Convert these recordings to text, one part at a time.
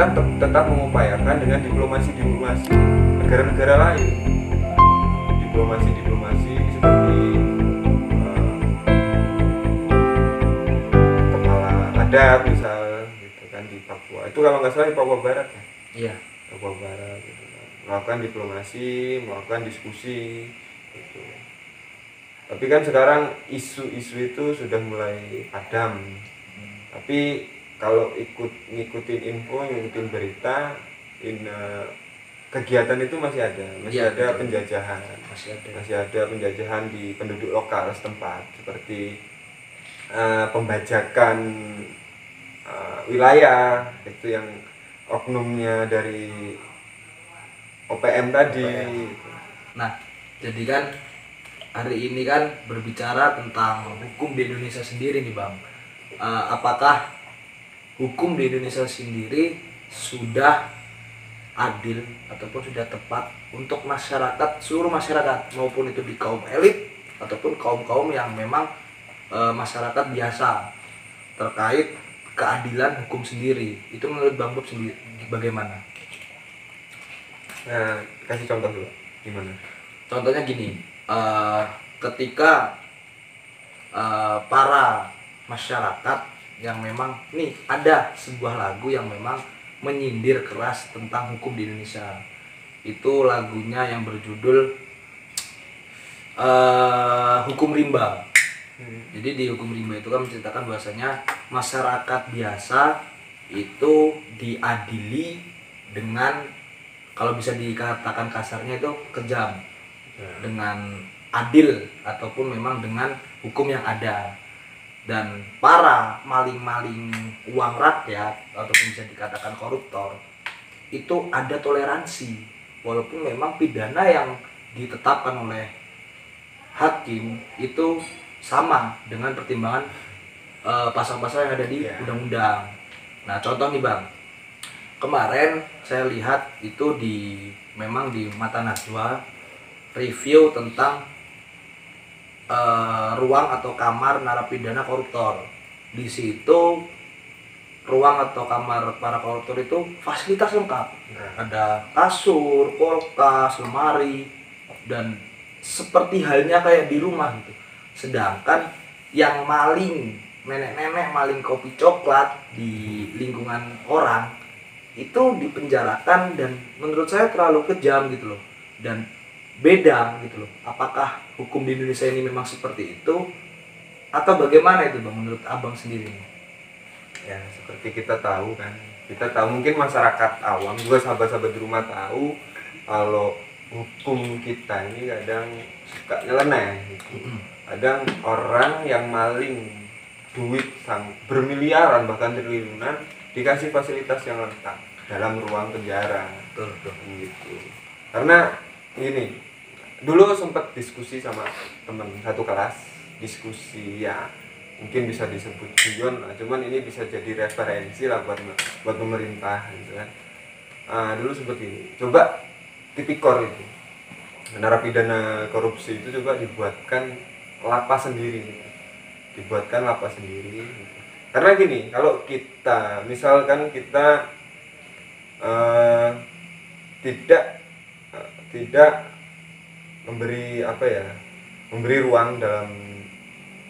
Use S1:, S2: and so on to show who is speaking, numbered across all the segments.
S1: kita tetap mengupayakan dengan diplomasi negara-negara lain, diplomasi seperti kepala adat misal gitu kan di Papua, itu kalau nggak salah di Papua Barat ya.
S2: Iya.
S1: Papua Barat gitu kan. Melakukan diplomasi, melakukan diskusi gitu. Tapi kan sekarang isu-isu itu sudah mulai padam. Tapi kalau ngikutin info, ngikutin berita, kegiatan itu masih ada,
S2: Iya,
S1: ada
S2: betul.
S1: penjajahan, masih ada penjajahan di penduduk lokal setempat, seperti pembajakan wilayah, itu yang oknumnya dari OPM tadi.
S2: Nah, jadi kan hari ini kan berbicara tentang hukum di Indonesia sendiri nih Bang. Apakah hukum di Indonesia sendiri sudah adil ataupun sudah tepat untuk masyarakat, seluruh masyarakat, maupun itu di kaum elit ataupun kaum-kaum yang memang masyarakat biasa, terkait keadilan hukum sendiri? Itu menurut Bang Bob sendiri bagaimana?
S1: Nah, kasih contoh dulu gimana?
S2: Contohnya gini, ketika para masyarakat yang memang nih ada sebuah lagu yang memang menyindir keras tentang hukum di Indonesia. Itu lagunya yang berjudul Hukum Rimba. Jadi di Hukum Rimba itu kan menceritakan bahwasanya masyarakat biasa itu diadili dengan, kalau bisa dikatakan kasarnya itu kejam, dengan adil ataupun memang dengan hukum yang ada. Dan para maling-maling uang rakyat ataupun bisa dikatakan koruptor itu ada toleransi, walaupun memang pidana yang ditetapkan oleh hakim itu sama dengan pertimbangan pasal-pasal yang ada di undang-undang. Nah, contoh nih Bang, kemarin saya lihat itu memang di Mata Najwa review tentang ruang atau kamar narapidana koruptor. Di situ ruang atau kamar para koruptor itu fasilitas lengkap, ada kasur, kulkas, lemari, dan seperti halnya kayak di rumah gitu. Sedangkan yang maling, nenek-nenek maling kopi coklat di lingkungan orang itu dipenjarakan, dan menurut saya terlalu kejam gitu loh, dan beda gitu loh. Apakah hukum di Indonesia ini memang seperti itu atau bagaimana itu Bang menurut Abang sendiri?
S1: Ya seperti kita tahu mungkin masyarakat awam juga, sahabat-sahabat di rumah tahu kalau hukum kita ini kadang suka nyeleneh gitu. Kadang orang yang maling duit bermiliaran bahkan triliunan dikasih fasilitas yang lengkap dalam ruang penjara.
S2: Betul.
S1: Gitu. Karena gini, dulu sempat diskusi sama teman satu kelas, diskusi ya mungkin bisa disebut guyon lah, cuman ini bisa jadi referensi lah buat pemerintah gitu kan. Dulu seperti ini, coba tipikor itu, narapidana korupsi itu coba dibuatkan lapas sendiri gitu. Karena gini, kalau kita misalkan kita tidak memberi ruang dalam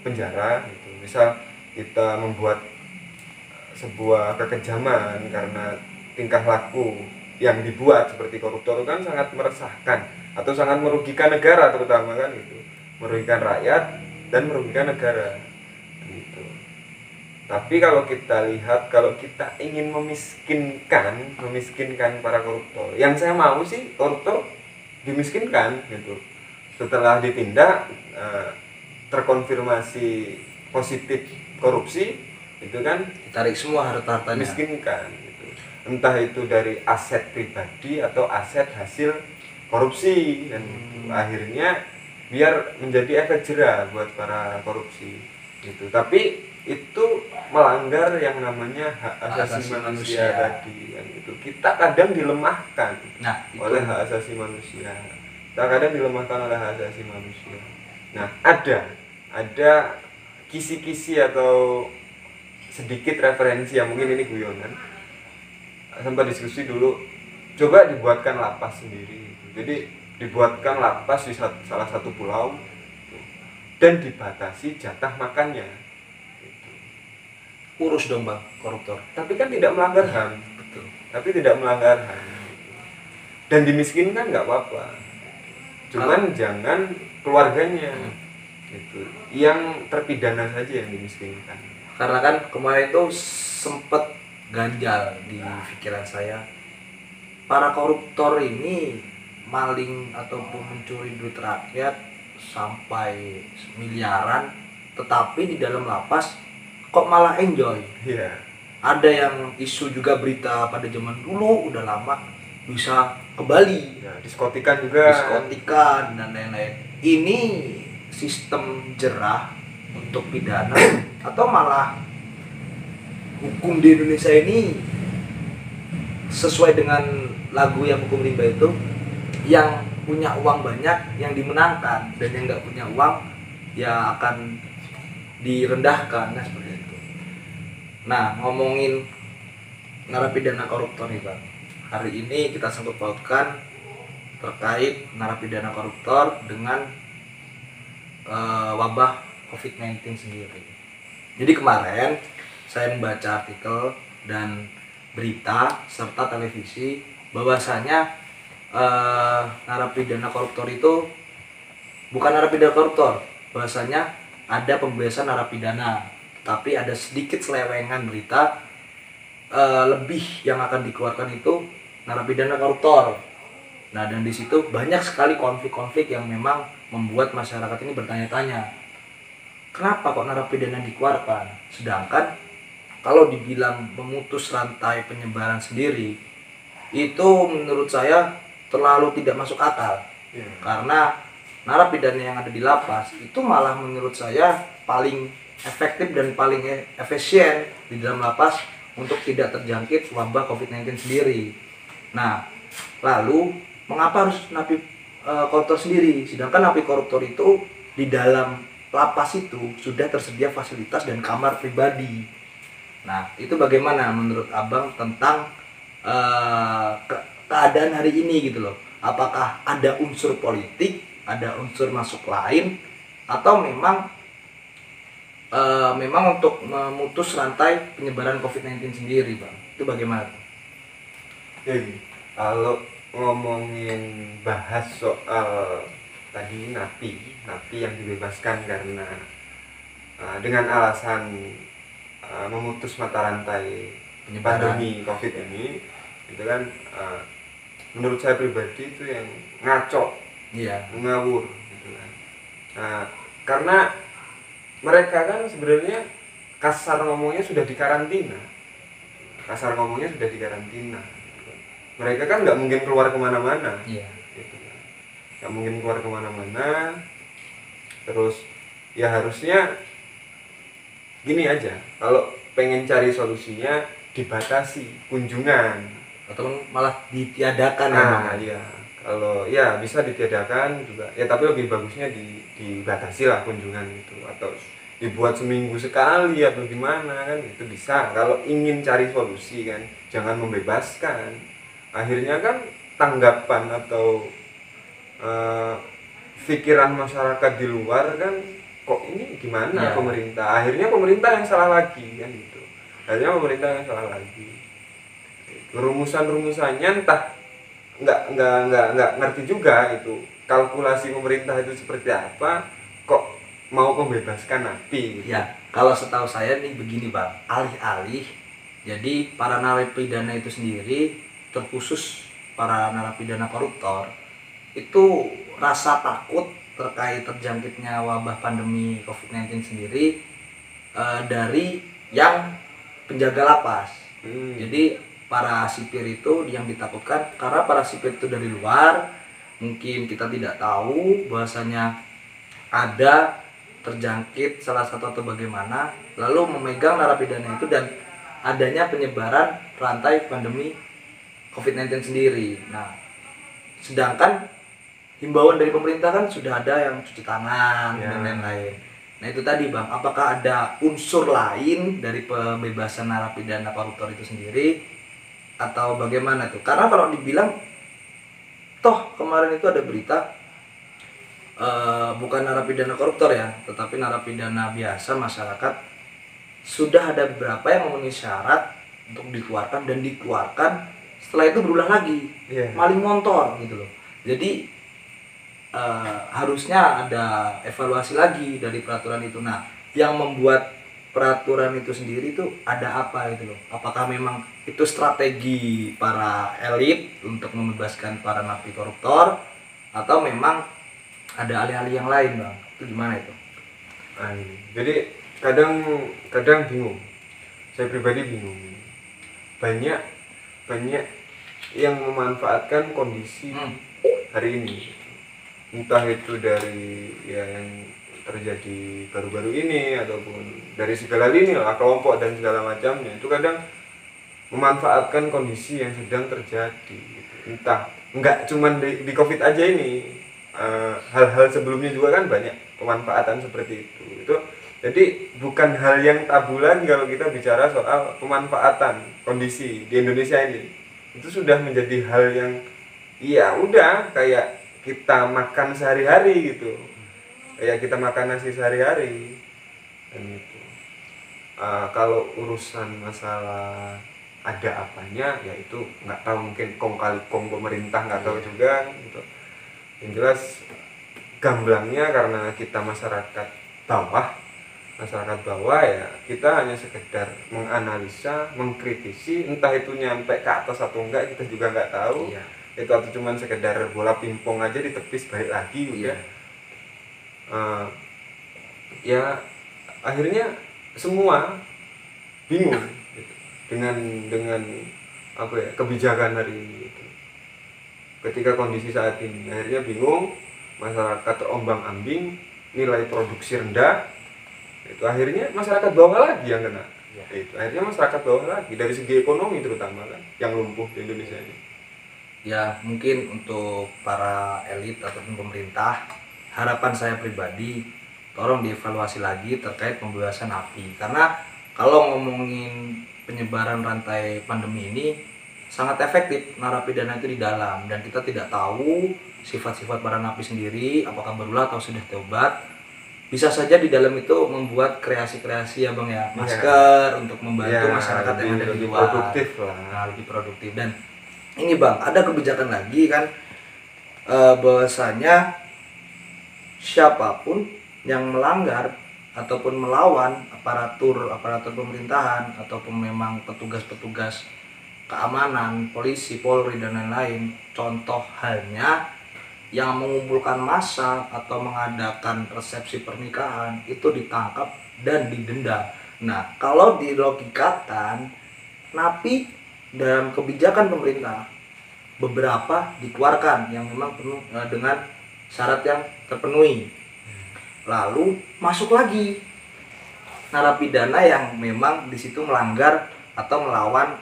S1: penjara gitu. Misal kita membuat sebuah kekejaman karena tingkah laku yang dibuat seperti koruptor itu kan sangat meresahkan atau sangat merugikan negara, terutama kan gitu, merugikan rakyat dan merugikan negara gitu. Tapi kalau kita lihat, kalau kita ingin memiskinkan para koruptor, yang saya mau sih koruptor dimiskinkan gitu. Setelah ditindak terkonfirmasi positif korupsi, itu kan
S2: Ditarik semua harta-hartanya.
S1: miskinkan gitu. Entah itu dari aset pribadi atau aset hasil korupsi, dan akhirnya biar menjadi efek jerah buat para korupsi gitu. Tapi itu melanggar yang namanya hak asasi manusia tadi kan gitu. Kita kadang dilemahkan oleh hak asasi manusia. Nah, ada kisi-kisi atau sedikit referensi yang mungkin ini guyonan. sempat diskusi dulu, coba dibuatkan lapas sendiri gitu. Jadi dibuatkan lapas di salah satu pulau gitu. Dan dibatasi jatah makannya gitu.
S2: Urus dong bang koruptor.
S1: Tapi kan tidak melanggar HAM,
S2: Betul.
S1: tapi tidak melanggar HAM gitu. Dan dimiskinkan nggak apa-apa, cuman jangan keluarganya gitu, yang terpidana saja yang dimiskinkan.
S2: Karena kan kemarin itu sempet ganjal di pikiran saya, para koruptor ini maling ataupun mencuri duit rakyat sampai miliaran, tetapi di dalam lapas kok malah enjoy.
S1: Iya.
S2: Ada yang isu juga berita pada zaman dulu udah lama bisa ke Bali,
S1: Ya, diskotikan juga.
S2: diskotikan dan lain-lain. Ini sistem jerah untuk pidana atau malah hukum di Indonesia ini sesuai dengan lagu yang hukum rimba itu, yang punya uang banyak yang dimenangkan dan yang nggak punya uang ya akan direndahkan, nah seperti itu. Nah, ngomongin narapidana koruptor nih bang, hari ini kita sangkut pautkan terkait narapidana koruptor dengan wabah COVID-19 sendiri. Jadi kemarin saya membaca artikel dan berita serta televisi bahwasanya narapidana koruptor itu bukan narapidana koruptor, bahwasanya ada pembebasan narapidana, tapi ada sedikit selewengan berita lebih yang akan dikeluarkan itu narapidana koruptor. Nah, dan di situ banyak sekali konflik-konflik yang memang membuat masyarakat ini bertanya-tanya, kenapa kok narapidana dikeluarkan? Sedangkan kalau dibilang memutus rantai penyebaran sendiri, itu menurut saya terlalu tidak masuk akal.
S1: Iya.
S2: Karena narapidana yang ada di lapas itu malah menurut saya paling efektif dan paling efisien di dalam lapas untuk tidak terjangkit wabah COVID-19 sendiri. Nah, lalu mengapa harus napi koruptor sendiri? Sedangkan napi koruptor itu di dalam lapas itu sudah tersedia fasilitas dan kamar pribadi. Nah, itu bagaimana menurut abang tentang keadaan hari ini gitu loh? Apakah ada unsur politik, ada unsur masuk lain, atau memang untuk memutus rantai penyebaran COVID-19 sendiri, bang? Itu bagaimana?
S1: Jadi kalau ngomongin bahas soal tadi napi yang dibebaskan karena dengan alasan memutus mata rantai
S2: Penyebaran.
S1: pandemi COVID ini, itu kan menurut saya pribadi itu yang ngaco,
S2: Iya.
S1: ngawur gitu kan. Karena mereka kan sebenarnya kasar ngomongnya sudah dikarantina, mereka kan nggak mungkin keluar kemana-mana.
S2: Iya.
S1: Gitu kan. Nggak mungkin keluar kemana-mana. Terus ya harusnya gini aja, kalau pengen cari solusinya dibatasi kunjungan
S2: Atau malah ditiadakan ya, bang?
S1: iya, kalau ya bisa ditiadakan juga ya, tapi lebih bagusnya dibatasi lah kunjungan itu, atau dibuat seminggu sekali atau gimana kan, itu bisa kalau ingin cari solusi kan, jangan membebaskan. Akhirnya kan tanggapan atau pikiran masyarakat di luar kan, kok ini gimana
S2: Ya.
S1: pemerintah, akhirnya pemerintah yang salah lagi kan gitu, rumusannya entah nggak ngerti juga itu kalkulasi pemerintah itu seperti apa, kok mau membebaskan napi gitu.
S2: Ya, kalau setahu saya nih begini bang, alih-alih jadi para narapidana itu sendiri, terkhusus para narapidana koruptor, itu rasa takut terkait terjangkitnya wabah pandemi COVID-19 sendiri dari yang penjaga lapas. Jadi para sipir itu yang ditakutkan karena para sipir itu dari luar, mungkin kita tidak tahu bahwasanya ada terjangkit salah satu atau bagaimana, lalu memegang narapidana itu dan adanya penyebaran rantai pandemi COVID-19 sendiri. Nah, sedangkan himbauan dari pemerintah kan sudah ada yang cuci tangan dan lain-lain. Nah, itu tadi bang, apakah ada unsur lain dari pembebasan narapidana koruptor itu sendiri atau bagaimana tuh? Karena kalau dibilang toh kemarin itu ada berita bukan narapidana koruptor ya, tetapi narapidana biasa masyarakat sudah ada beberapa yang memenuhi syarat untuk dikeluarkan dan dikeluarkan setelah itu berulah lagi maling motor gitu loh. Jadi harusnya ada evaluasi lagi dari peraturan itu. Nah, yang membuat peraturan itu sendiri itu ada apa gitu loh? Apakah memang itu strategi para elit untuk membebaskan para napi koruptor atau memang ada alih-alih yang lain, Bang? Itu gimana itu?
S1: Jadi kadang bingung. Saya pribadi bingung. Banyak yang memanfaatkan kondisi hari ini. Entah itu dari yang terjadi baru-baru ini ataupun dari segala lini lah, kelompok dan segala macamnya, itu kadang memanfaatkan kondisi yang sedang terjadi gitu. Entah enggak cuman di COVID aja ini, hal-hal sebelumnya juga kan banyak pemanfaatan seperti itu. Jadi bukan hal yang tabu lagi kalau kita bicara soal pemanfaatan kondisi di Indonesia ini. Itu sudah menjadi hal yang ya udah kayak kita makan sehari-hari gitu, kayak kita makan nasi sehari-hari. Dan itu kalau urusan masalah ada apanya ya itu nggak tahu, mungkin kong kali kong pemerintah nggak tahu juga gitu. Yang jelas gamblangnya karena kita masyarakat bawah ya kita hanya sekedar menganalisa, mengkritisi, entah itu nyampe ke atas atau enggak kita juga nggak tahu. Itu atau cuman sekedar bola pingpong aja ditepis balik lagi udah. Ya akhirnya semua bingung gitu. dengan apa ya, kebijakan hari ini gitu. Ketika kondisi saat ini akhirnya bingung, masyarakat terombang-ambing, nilai produksi rendah, itu akhirnya masyarakat bawah lagi yang kena. Itu akhirnya masyarakat bawah lagi dari segi ekonomi terutama kan yang lumpuh di Indonesia ini.
S2: Ya mungkin untuk para elit ataupun pemerintah, harapan saya pribadi tolong dievaluasi lagi terkait pembebasan napi. Karena kalau ngomongin penyebaran rantai pandemi ini sangat efektif narapidana itu di dalam, dan kita tidak tahu sifat-sifat para napi sendiri apakah berulah atau sudah tobat. Bisa saja di dalam itu membuat kreasi-kreasi ya Bang ya, masker untuk membantu masyarakat yang ada di luar.
S1: Produktif lah.
S2: Nah, lebih produktif. Dan ini Bang, ada kebijakan lagi kan, bahwasanya siapapun yang melanggar ataupun melawan aparatur pemerintahan ataupun memang petugas-petugas keamanan, polisi, polri dan lain-lain, contoh halnya yang mengumpulkan massa atau mengadakan resepsi pernikahan, itu ditangkap dan didenda. Nah, kalau dilogikakan, napi dalam kebijakan pemerintah beberapa dikeluarkan yang memang penuh dengan syarat yang terpenuhi, lalu masuk lagi narapidana yang memang di situ melanggar atau melawan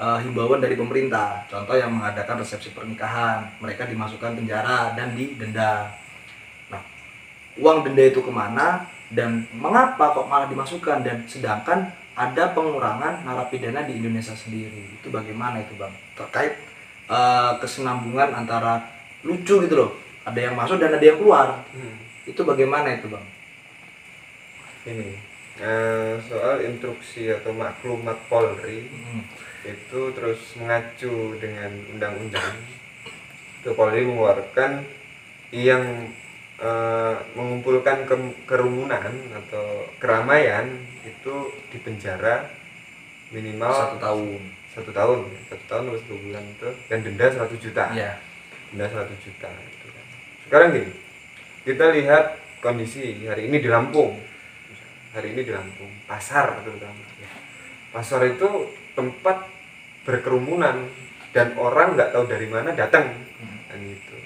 S2: himbauan dari pemerintah. Contoh yang mengadakan resepsi pernikahan, mereka dimasukkan penjara dan didenda. Nah, uang denda itu kemana dan mengapa kok malah dimasukkan, dan sedangkan ada pengurangan narapidana di Indonesia sendiri? Itu bagaimana itu Bang? Terkait kesenambungan antara lucu gitu loh, ada yang masuk dan ada yang keluar. Itu bagaimana itu Bang?
S1: Ini soal instruksi atau maklumat Polri itu terus mengacu dengan undang-undang. Itu Polri mengeluarkan yang mengumpulkan kerumunan atau keramaian itu dipenjara minimal
S2: 1 tahun.
S1: 1 tahun atau 1 bulan itu, dan denda 100 juta. Denda 100 juta itu kan. Sekarang gini, kita lihat kondisi hari ini di Lampung. Hari ini di Lampung, pasar terutama. Pasar itu tempat berkerumunan dan orang nggak tahu dari mana datang. Dan itu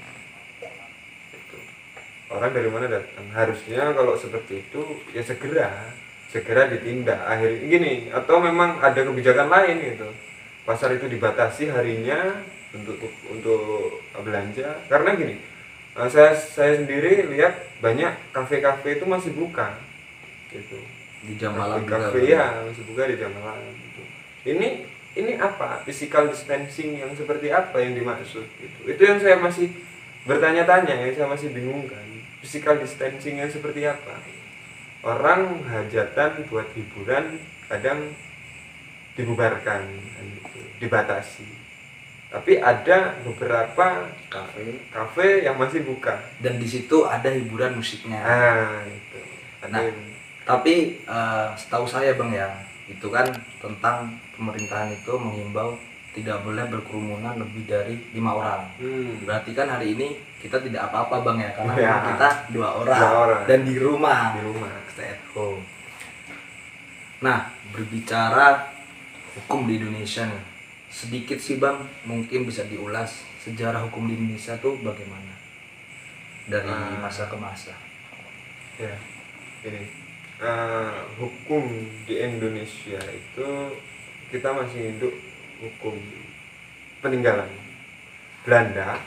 S1: orang dari mana datang. Harusnya kalau seperti itu ya segera ditindak. Akhirnya gini, atau memang ada kebijakan lain gitu. Pasar itu dibatasi harinya untuk belanja. Karena gini, saya sendiri lihat banyak kafe-kafe itu masih buka gitu.
S2: Di jam malam
S1: kafe ya masih buka di jam malam gitu. Ini ini apa physical distancing yang seperti apa yang dimaksud gitu. Itu yang saya masih bertanya-tanya, yang saya masih bingungkan. Physical distancing yang seperti apa? Orang hajatan buat hiburan kadang dibubarkan gitu, dibatasi. Tapi ada beberapa kafe yang masih buka
S2: dan di situ ada hiburan musiknya.
S1: Itu.
S2: Nah, tapi setahu saya Bang ya, itu kan tentang pemerintahan itu menghimbau tidak boleh berkerumunan lebih dari 5 orang. Berarti kan hari ini kita tidak apa-apa Bang ya, karena kita 2 orang dan di rumah stay at home. Nah, berbicara hukum di Indonesia nih, sedikit sih Bang, mungkin bisa diulas sejarah hukum di Indonesia tuh bagaimana dari masa ke masa.
S1: Ya, ini hukum di Indonesia itu kita masih hidup hukum peninggalan Belanda,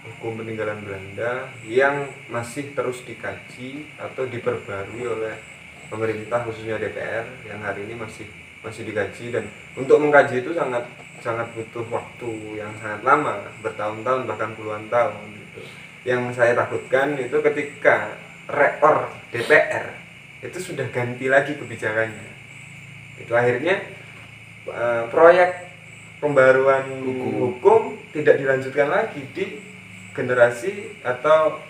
S1: hukum peninggalan Belanda yang masih terus dikaji atau diperbarui oleh pemerintah, khususnya DPR yang hari ini masih dikaji. Dan untuk mengkaji itu sangat butuh waktu yang sangat lama, bertahun-tahun bahkan puluhan tahun gitu. Yang saya takutkan itu ketika rekor DPR itu sudah ganti lagi kebijakannya, itu akhirnya proyek pembaruan hukum tidak dilanjutkan lagi di generasi atau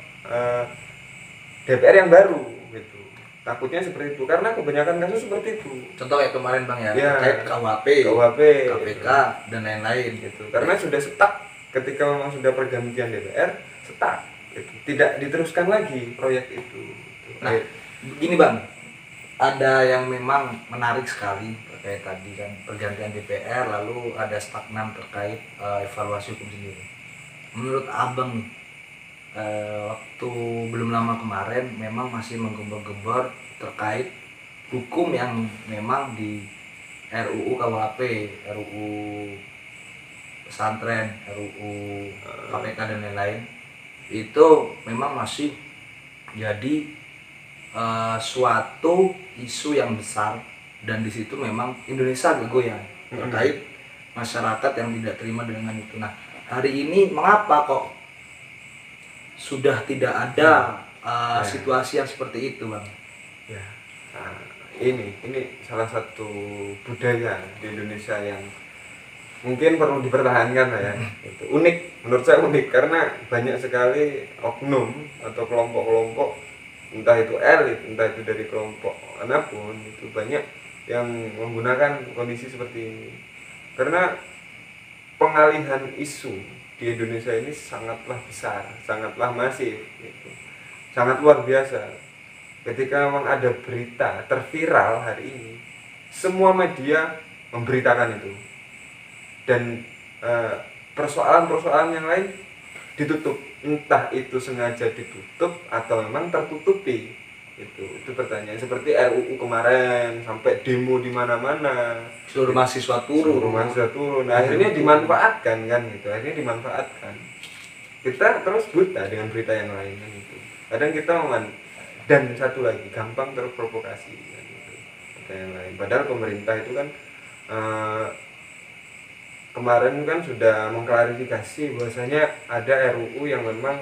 S1: DPR yang baru gitu. Takutnya seperti itu, karena kebanyakan kasus seperti itu.
S2: Contoh kayak kemarin Bang ya, terkait KUHP, KPK gitu, dan lain-lain
S1: gitu. Karena sudah stuck ketika memang sudah pergantian DPR, stuck gitu. Tidak diteruskan lagi proyek itu.
S2: Nah, begini Bang, ada yang memang menarik sekali terkait tadi kan pergantian DPR, lalu ada stagnan terkait evaluasi hukum sendiri. Menurut Abang nih, waktu belum lama kemarin memang masih menggembor-gembor terkait hukum yang memang di RUU KUHP, RUU pesantren, RUU KPK dan lain-lain, itu memang masih jadi suatu isu yang besar, dan di situ memang Indonesia goyang terkait masyarakat yang tidak terima dengan itu. Nah, hari ini mengapa kok sudah tidak ada situasi yang seperti itu Bang?
S1: Ya, ini salah satu budaya di Indonesia yang mungkin perlu dipertahankan ya. Itu unik, menurut saya unik, karena banyak sekali oknum atau kelompok-kelompok, entah itu elit, entah itu dari kelompok manapun, itu banyak yang menggunakan kondisi seperti ini. Karena pengalihan isu di Indonesia ini sangatlah besar, sangatlah masif gitu. Sangat luar biasa. Ketika memang ada berita terviral hari ini, semua media memberitakan itu. Dan persoalan-persoalan yang lain ditutup, entah itu sengaja ditutup atau memang tertutupi. Itu pertanyaan. Seperti RUU kemarin sampai demo di mana-mana,
S2: seluruh mahasiswa turun.
S1: Nah, akhirnya dimanfaatkan kan gitu. Akhirnya dimanfaatkan. Kita terus buta dengan berita yang lain kan gitu. Kadang kita dan satu lagi gampang terprovokasi kan gitu. Berita yang lain. Padahal pemerintah itu kan kemarin kan sudah mengklarifikasi bahwasanya ada RUU yang memang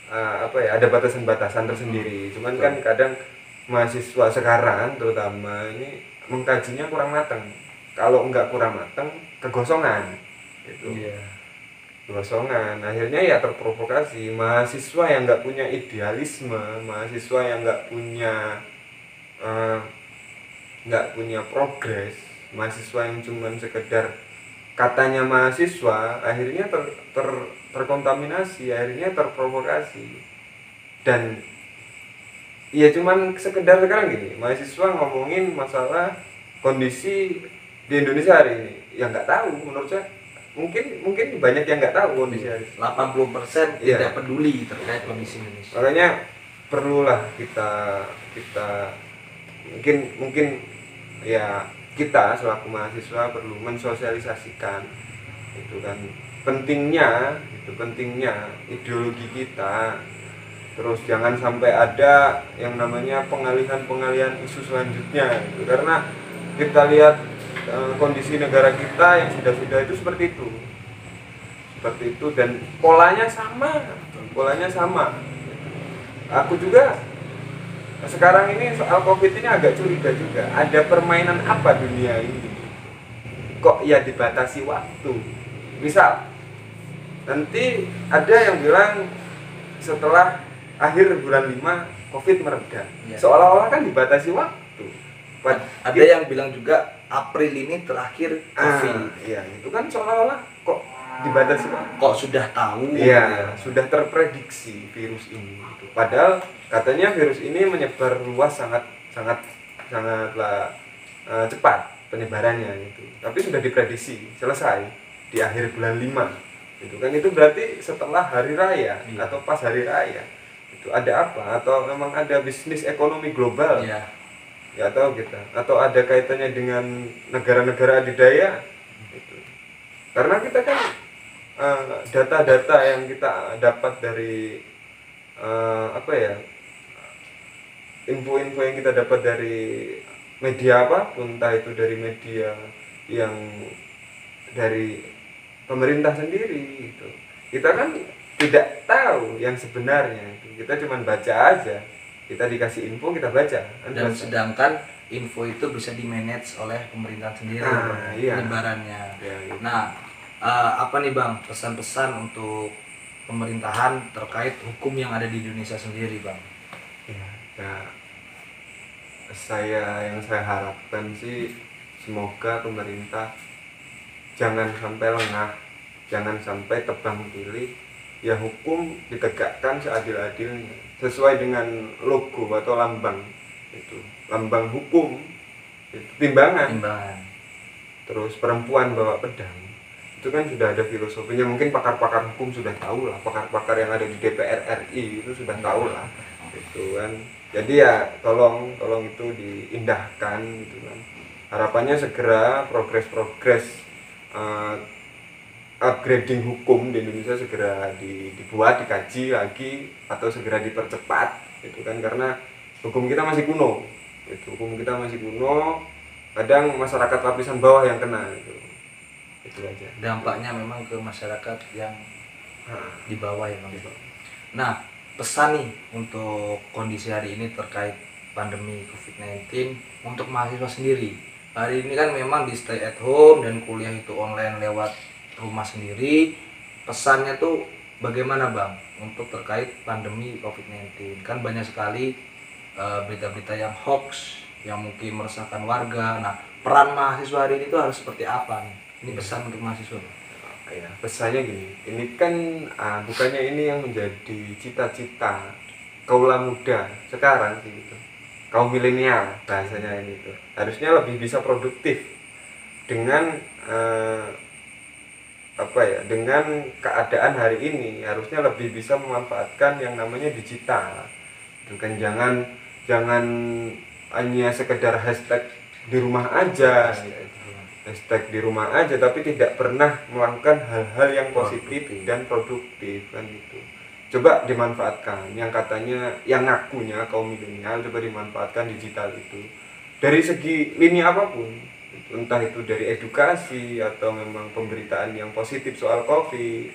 S1: ada batasan-batasan tersendiri. Cuman kan kadang mahasiswa sekarang terutama ini mengkajinya kurang matang. Kalau enggak kurang matang, kegosongan gitu. Kegosongan, akhirnya ya terprovokasi. Mahasiswa yang enggak punya idealisme, mahasiswa yang enggak punya progres, mahasiswa yang cuman sekedar katanya mahasiswa, akhirnya terkontaminasi, akhirnya terprovokasi. Dan ya cuman sekedar sekarang gini, mahasiswa ngomongin masalah kondisi di Indonesia hari ini, yang nggak tahu, menurut saya mungkin banyak yang nggak tahu kondisi hari ini.
S2: 80% tidak peduli terkait kondisi Indonesia.
S1: Makanya perlulah kita mungkin ya kita selaku mahasiswa perlu mensosialisasikan itu kan pentingnya ideologi kita. Terus jangan sampai ada yang namanya pengalihan isu selanjutnya gitu. Karena kita lihat kondisi negara kita yang sudah itu seperti itu dan polanya sama. Aku juga sekarang ini soal COVID ini agak curiga juga, ada permainan apa dunia ini kok ya dibatasi waktu. Misal nanti ada yang bilang setelah akhir bulan 5 COVID mereda, seolah-olah kan dibatasi waktu.
S2: Ada yang bilang juga April ini terakhir COVID.
S1: Iya, itu kan seolah-olah kok dibatasi waktu.
S2: Kok sudah tahu?
S1: Iya, sudah terprediksi virus ini. Padahal katanya virus ini menyebar luas sangatlah cepat penyebarannya itu. Tapi sudah diprediksi selesai di akhir bulan 5. Itu kan itu berarti setelah hari raya atau pas hari raya. Itu ada apa? Atau memang ada bisnis ekonomi global?
S2: Iya.
S1: Ya tahu kita. Atau ada kaitannya dengan negara-negara adidaya? Itu. Karena kita kan data-data yang kita dapat dari info-info yang kita dapat dari media apapun, entah itu dari media yang dari pemerintah sendiri itu, kita kan tidak tahu yang sebenarnya itu. Kita cuma baca aja, kita dikasih info kita baca
S2: dan sedangkan info itu bisa dimanage oleh pemerintah sendiri penyebarannya.
S1: Iya.
S2: Nah, apa nih Bang pesan-pesan untuk pemerintahan terkait hukum yang ada di Indonesia sendiri Bang?
S1: Yang saya harapkan sih semoga pemerintah jangan sampai lengah, jangan sampai tebang pilih, ya hukum ditegakkan seadil-adilnya sesuai dengan logo atau lambang itu, lambang hukum itu, timbangan. Terus perempuan bawa pedang, itu kan sudah ada filosofinya. Mungkin pakar-pakar hukum sudah tahu lah, pakar-pakar yang ada di DPR RI itu sudah tahu lah itu kan. Jadi ya tolong itu diindahkan gitu kan. Harapannya segera progres upgrading hukum di Indonesia segera dibuat, dikaji lagi atau segera dipercepat itu kan, karena hukum kita masih kuno. Kadang masyarakat lapisan bawah yang kena itu aja.
S2: Dampaknya memang ke masyarakat yang di bawah ya Bang. Nah, pesan nih untuk kondisi hari ini terkait pandemi COVID-19 untuk mahasiswa sendiri. Hari ini kan memang di stay at home dan kuliah itu online lewat rumah sendiri. Pesannya tuh bagaimana Bang untuk terkait pandemi COVID-19? Kan banyak sekali berita-berita yang hoax yang mungkin meresahkan warga. Nah, peran mahasiswa hari ini tuh harus seperti apa nih? Ini pesan untuk mahasiswa.
S1: Ya, pesannya gini, ini kan bukannya ini yang menjadi cita-cita kaula muda sekarang sih gitu. Kaum milenial bahasanya ini tuh. Harusnya lebih bisa produktif dengan dengan keadaan hari ini, harusnya lebih bisa memanfaatkan yang namanya digital. Bukan jangan hanya sekedar hashtag di rumah aja gitu. Hashtag di rumah aja tapi tidak pernah melakukan hal-hal yang positif dan produktif kan gitu. Coba dimanfaatkan yang katanya, yang ngakunya kaum milenial, coba dimanfaatkan digital itu dari segi lini apapun, entah itu dari edukasi atau memang pemberitaan yang positif soal COVID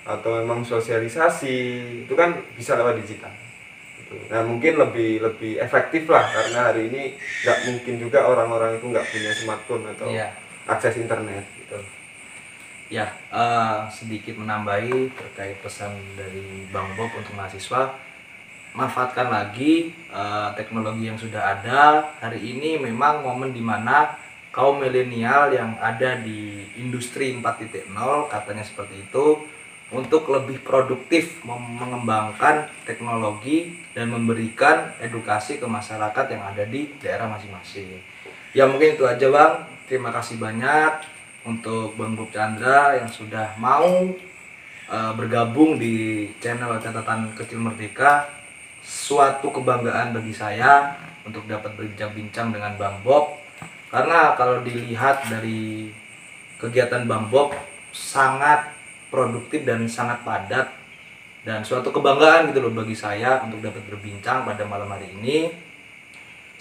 S1: atau memang sosialisasi, itu kan bisa lewat digital. Nah mungkin lebih efektif lah, karena hari ini nggak mungkin juga orang-orang itu nggak punya smartphone atau akses internet gitu.
S2: Ya, sedikit menambahi terkait pesan dari Bang Bob untuk mahasiswa, manfaatkan lagi teknologi yang sudah ada. Hari ini memang momen dimana kaum milenial yang ada di industri 4.0 katanya seperti itu, untuk lebih produktif mengembangkan teknologi dan memberikan edukasi ke masyarakat yang ada di daerah masing-masing. Ya mungkin itu aja Bang. Terima kasih banyak untuk Bang Bob Chandra yang sudah mau bergabung di channel Catatan Kecil Merdeka. Suatu kebanggaan bagi saya untuk dapat berbincang-bincang dengan Bang Bob, karena kalau dilihat dari kegiatan Bang Bob sangat produktif dan sangat padat, dan suatu kebanggaan gitu loh bagi saya untuk dapat berbincang pada malam hari ini.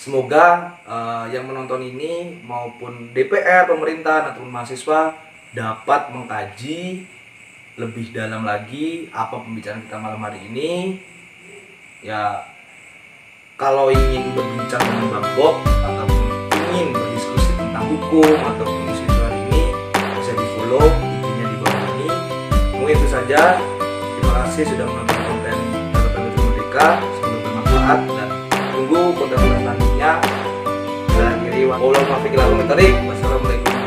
S2: semoga yang menonton ini maupun DPR, pemerintah ataupun mahasiswa dapat mengkaji lebih dalam lagi apa pembicaraan kita malam hari ini. Ya, kalau ingin berbincang dengan Bang Bob ataupun ingin berdiskusi tentang hukum ataupun isu-isu hari ini, bisa di follow IG-nya di bawah ini. Mungkin itu saja. Terima kasih sudah menonton konten Catatan Ilmu Merdeka. Semoga bermanfaat dan tunggu konten-konten selanjutnya. Saya akhiri wassalamualaikum warahmatullahi wabarakatuh.